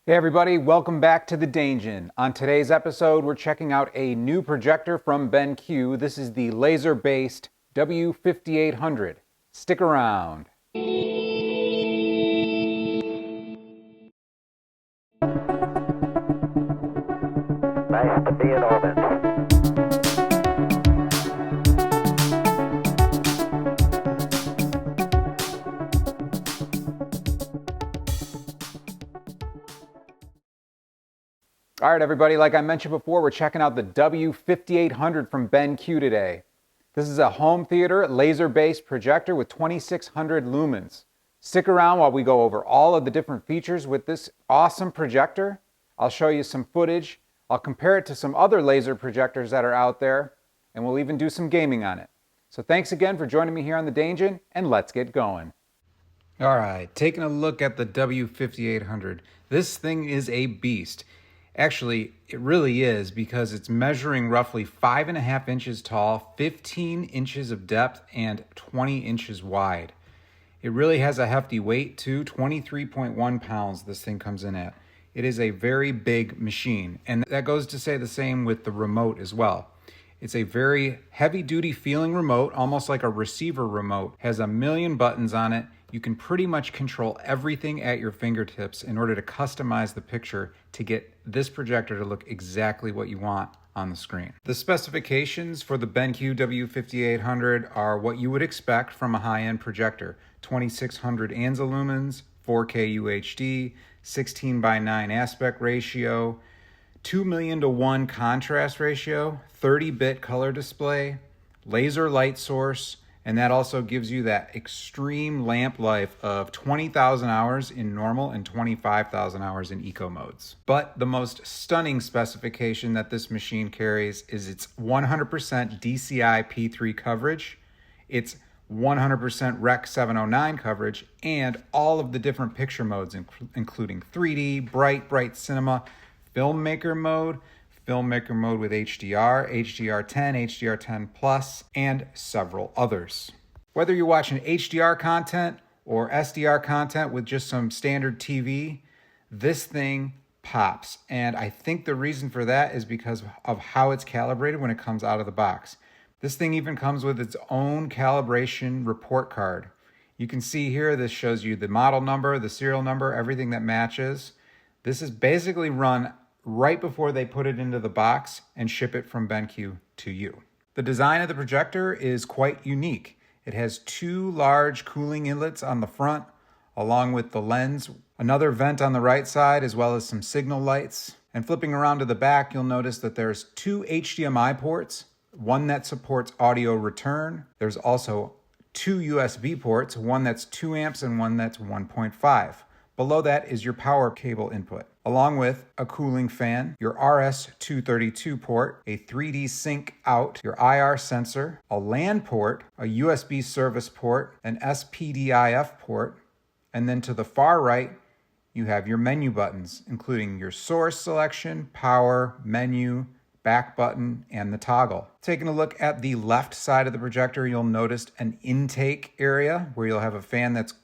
Hey everybody, welcome back to the Daingeon. On today's episode, we're checking out a new projector from BenQ. This is the laser-based W5800. Stick around. Nice to be in orbit. All right, everybody, like I mentioned before, we're checking out the W5800 from BenQ today. This is a home theater laser-based projector with 2600 lumens. Stick around while we go over all of the different features with this awesome projector. I'll show you some footage. I'll compare it to some other laser projectors that are out there, and we'll even do some gaming on it. So thanks again for joining me here on the Daingeon, and let's get going. All right, taking a look at the W5800. This thing is a beast. Actually, it really is, because it's measuring roughly 5.5 inches tall, 15 inches of depth, and 20 inches wide. It really has a hefty weight too, 23.1 pounds this thing comes in at. It is a very big machine, and that goes to say the same with the remote as well. It's a very heavy-duty feeling remote, almost like a receiver remote. Has a million buttons on it. You can pretty much control everything at your fingertips in order to customize the picture to get this projector to look exactly what you want on the screen. The specifications for the BenQ W5800 are what you would expect from a high-end projector. 2600 ANSI lumens, 4K UHD, 16:9 aspect ratio, 2,000,000:1 contrast ratio, 30-bit color display, laser light source, and that also gives you that extreme lamp life of 20,000 hours in normal and 25,000 hours in eco modes. But the most stunning specification that this machine carries is its 100% DCI P3 coverage, its 100% Rec 709 coverage, and all of the different picture modes, including 3D, bright cinema, filmmaker mode with HDR, HDR10, HDR10 Plus, and several others. Whether you're watching HDR content or SDR content with just some standard TV, this thing pops. And I think the reason for that is because of how it's calibrated when it comes out of the box. This thing even comes with its own calibration report card. You can see here, this shows you the model number, the serial number, everything that matches. This is basically run right before they put it into the box and ship it from BenQ to you. The design of the projector is quite unique. It has two large cooling inlets on the front, along with the lens, another vent on the right side, as well as some signal lights. And flipping around to the back, you'll notice that there's two HDMI ports, one that supports audio return. There's also two USB ports, one that's 2 amps and one that's 1.5. Below that is your power cable input, along with a cooling fan, your RS-232 port, a 3D sync out, your IR sensor, a LAN port, a USB service port, an SPDIF port, and then to the far right, you have your menu buttons, including your source selection, power, menu, back button, and the toggle. Taking a look at the left side of the projector, you'll notice an intake area where you'll have a fan that's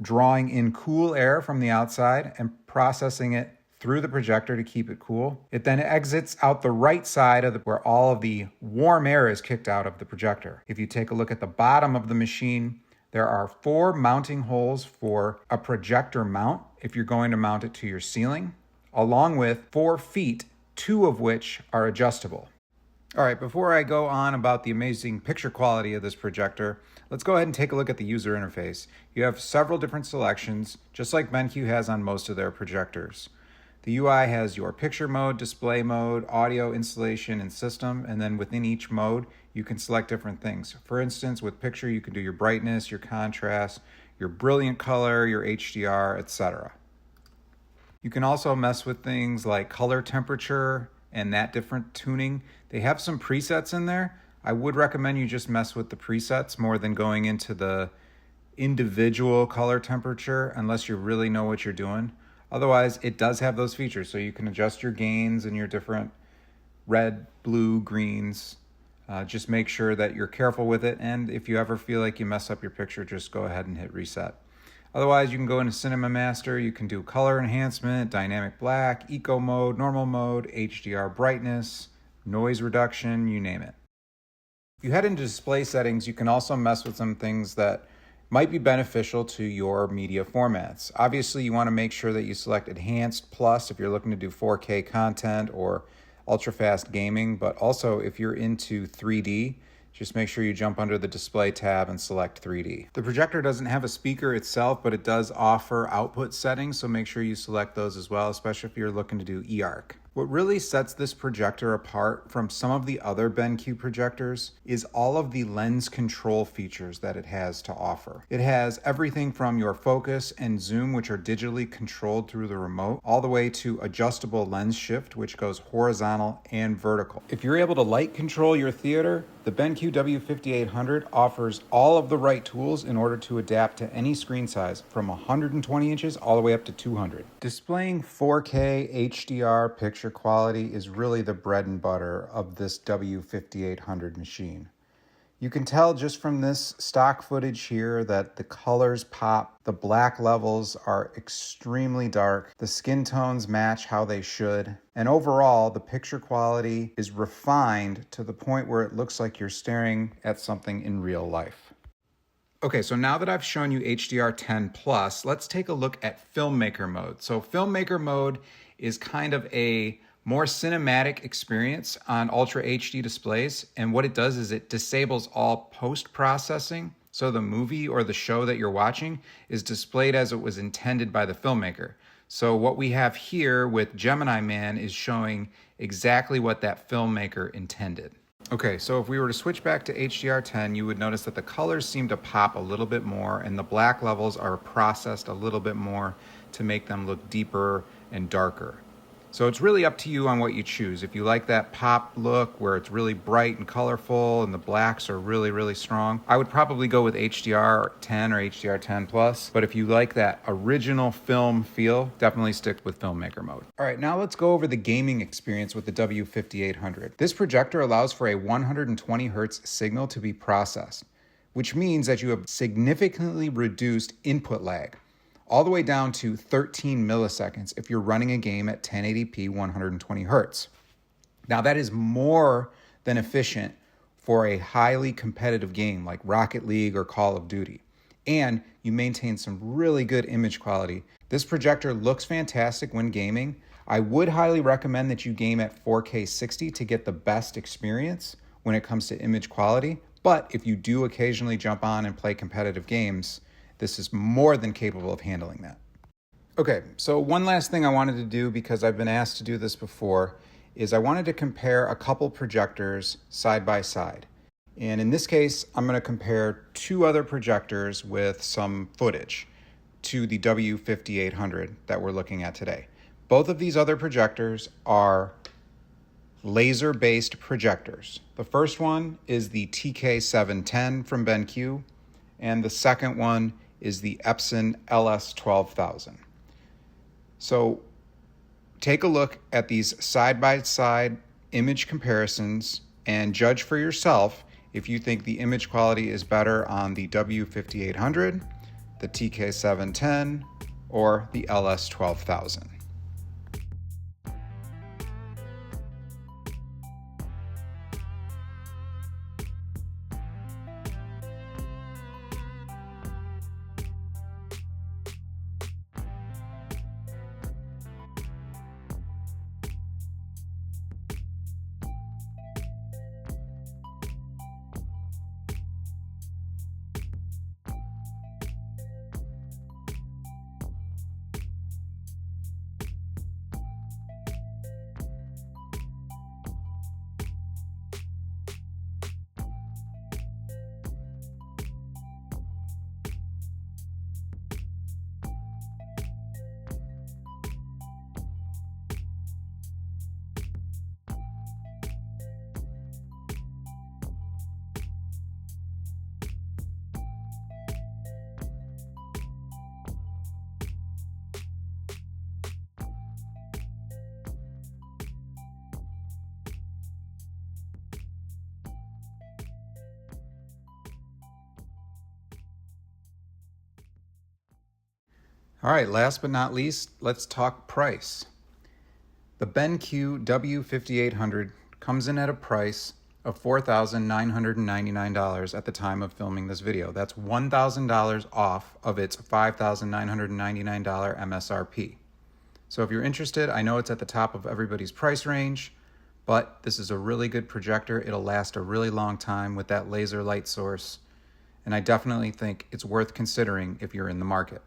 drawing in cool air from the outside and processing it through the projector to keep it cool. It then exits out the right side of where all of the warm air is kicked out of the projector. If you take a look at the bottom of the machine, there are 4 mounting holes for a projector mount if you're going to mount it to your ceiling, along with 4 feet, 2 of which are adjustable. All right, before I go on about the amazing picture quality of this projector, let's go ahead and take a look at the user interface. You have several different selections, just like BenQ has on most of their projectors. The UI has your picture mode, display mode, audio, installation, and system, and then within each mode, you can select different things. For instance, with picture, you can do your brightness, your contrast, your brilliant color, your HDR, etc. You can also mess with things like color temperature and that different tuning. They have some presets in there. I would recommend you just mess with the presets more than going into the individual color temperature unless you really know what you're doing. Otherwise, it does have those features, so you can adjust your gains and your different red, blue, greens. Just make sure that you're careful with it, and if you ever feel like you mess up your picture, just go ahead and hit reset. Otherwise, you can go into Cinema Master, you can do color enhancement, dynamic black, eco mode, normal mode, HDR brightness, noise reduction, you name it. If you head into display settings, you can also mess with some things that might be beneficial to your media formats. Obviously, you want to make sure that you select Enhanced Plus if you're looking to do 4K content or ultra-fast gaming, but also if you're into 3D, just make sure you jump under the Display tab and select 3D. The projector doesn't have a speaker itself, but it does offer output settings, so make sure you select those as well, especially if you're looking to do eARC. What really sets this projector apart from some of the other BenQ projectors is all of the lens control features that it has to offer. It has everything from your focus and zoom, which are digitally controlled through the remote, all the way to adjustable lens shift, which goes horizontal and vertical. If you're able to light control your theater, the BenQ W5800 offers all of the right tools in order to adapt to any screen size from 120 inches all the way up to 200. Displaying 4K HDR picture quality is really the bread and butter of this W5800 machine. You can tell just from this stock footage here that the colors pop, the black levels are extremely dark, the skin tones match how they should, and overall the picture quality is refined to the point where it looks like you're staring at something in real life. Okay, so now that I've shown you HDR10+, let's take a look at Filmmaker mode. So Filmmaker mode is kind of a more cinematic experience on Ultra HD displays, and what it does is it disables all post-processing, so the movie or the show that you're watching is displayed as it was intended by the filmmaker. So what we have here with Gemini Man is showing exactly what that filmmaker intended. Okay, so if we were to switch back to HDR10, you would notice that the colors seem to pop a little bit more and the black levels are processed a little bit more to make them look deeper and darker. So it's really up to you on what you choose. If you like that pop look where it's really bright and colorful and the blacks are really, really strong, I would probably go with HDR10 or HDR10+. But if you like that original film feel, definitely stick with Filmmaker mode. All right, now let's go over the gaming experience with the W5800. This projector allows for a 120 Hertz signal to be processed, which means that you have significantly reduced input lag, all the way down to 13 milliseconds if you're running a game at 1080p 120 Hertz. Now that is more than efficient for a highly competitive game like Rocket League or Call of Duty. And you maintain some really good image quality. This projector looks fantastic when gaming. I would highly recommend that you game at 4K 60 to get the best experience when it comes to image quality. But if you do occasionally jump on and play competitive games, this is more than capable of handling that. Okay, so one last thing I wanted to do, because I've been asked to do this before, is I wanted to compare a couple projectors side by side. And in this case, I'm going to compare two other projectors with some footage to the W5800 that we're looking at today. Both of these other projectors are laser-based projectors. The first one is the TK710 from BenQ, and the second one is the Epson LS12000. So take a look at these side-by-side image comparisons and judge for yourself if you think the image quality is better on the W5800, the TK710, or the LS12000. All right, last but not least, let's talk price. The BenQ W5800 comes in at a price of $4,999 at the time of filming this video. That's $1,000 off of its $5,999 MSRP. So if you're interested, I know it's at the top of everybody's price range, but this is a really good projector. It'll last a really long time with that laser light source, and I definitely think it's worth considering if you're in the market.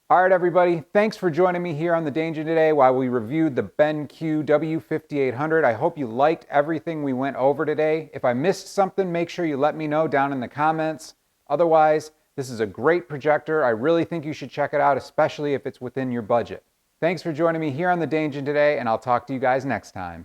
All right, everybody, thanks for joining me here on the Daingeon today while we reviewed the BenQ W5800. I hope you liked everything we went over today. If I missed something, make sure you let me know down in the comments. Otherwise, this is a great projector. I really think you should check it out, especially if it's within your budget. Thanks for joining me here on the Daingeon today, and I'll talk to you guys next time.